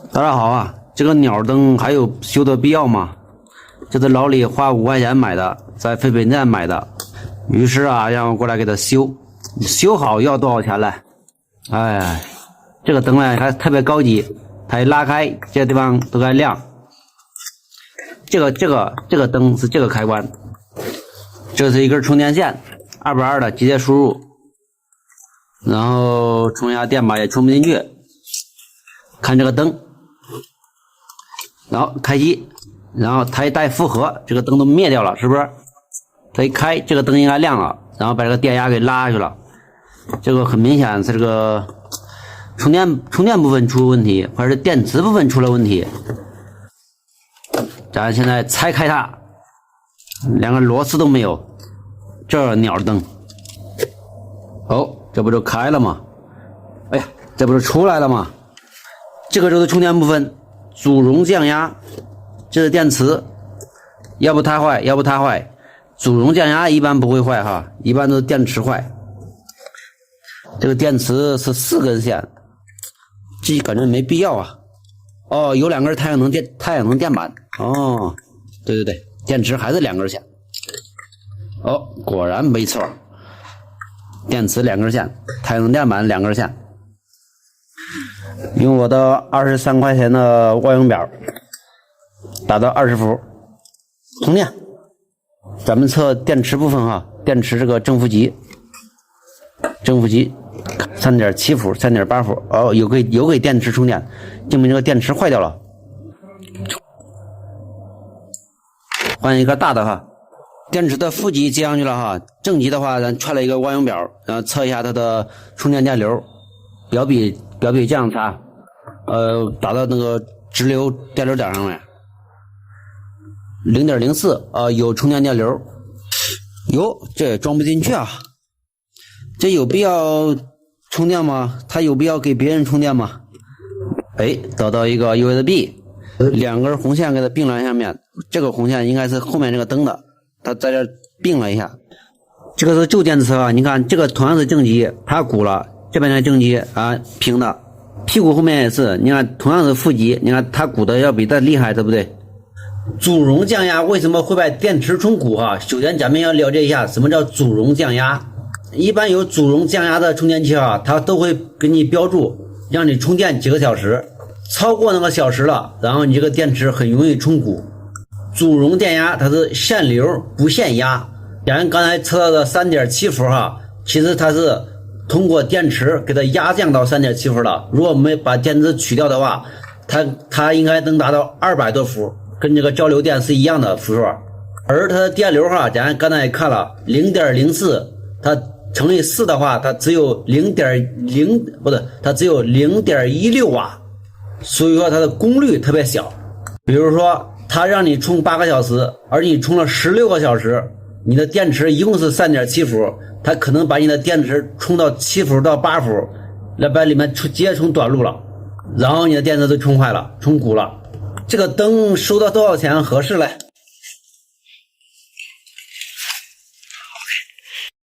大家好啊，这个鸟灯还有修的必要吗？这是老李花5块钱买的，在废品站买的，于是啊让我过来给他修，修好要多少钱嘞？哎，这个灯呢还特别高级，它一拉开这个地方都该亮。这个灯是这个开关，这是一根充电线，220的直接输入，然后充一下电吧也充不进去。看这个灯，然后开机，然后它一带负荷，这个灯都灭掉了，是不是？它一开，这个灯应该亮了，然后把这个电压给拉下去了。这个很明显是这个充电部分出问题，或者是电池部分出了问题。咱现在拆开它，连个螺丝都没有，这鸟灯。哦，这不就开了吗？哎呀，这不是出来了吗？这个就是充电部分，主容降压，这是电池，要不它坏，要不它坏。主容降压一般不会坏哈，一般都是电池坏。这个电池是4根线，这感觉没必要啊。哦，有2根太阳能电板。哦，对，电池还是2根线。哦，果然没错，电池2根线，太阳能电板2根线。用我的23块钱的万用表打到20伏，充电。咱们测电池部分哈，电池这个正负极3.7伏、3.8伏。哦，有给电池充电，证明这个电池坏掉了。换一个大的哈，电池的负极接上去了哈，正极的话咱串了一个万用表，然后测一下它的充电电流，表比这样插，打到那个直流电流点上面 0.04 有充电电流。哟，这也装不进去啊，这有必要充电吗？它有必要给别人充电吗？哎，找到一个 USB， 2根红线给它并了下面，这个红线应该是后面这个灯的，它在这并了一下。这个是旧电池啊，你看这个同样是正极，它鼓了，这边的正极啊平的，屁股后面也是，你看同样是负极，你看它鼓的要比它厉害，对不对？主容降压为什么会把电池冲鼓啊？首先咱们要了解一下什么叫主容降压。一般有主容降压的充电器啊，它都会给你标注让你充电几个小时，超过那个小时了，然后你这个电池很容易冲鼓。主容电压它是限流不限压，咱刚才测到的 3.7 伏哈，其实它是通过电池给它压降到 3.7 伏了。如果我们把电池取掉的话，它应该能达到200多伏，跟这个交流电是一样的伏数。而它的电流哈，咱刚才也看了 0.04， 它乘以4的话，它只有它只有 0.16 瓦，所以说它的功率特别小。比如说它让你充8个小时，而你充了16个小时，你的电池一共是 3.7 伏，它可能把你的电池充到7伏到8伏，来把里面直接充短路了，然后你的电池就充坏了，充鼓了。这个灯收到多少钱合适嘞？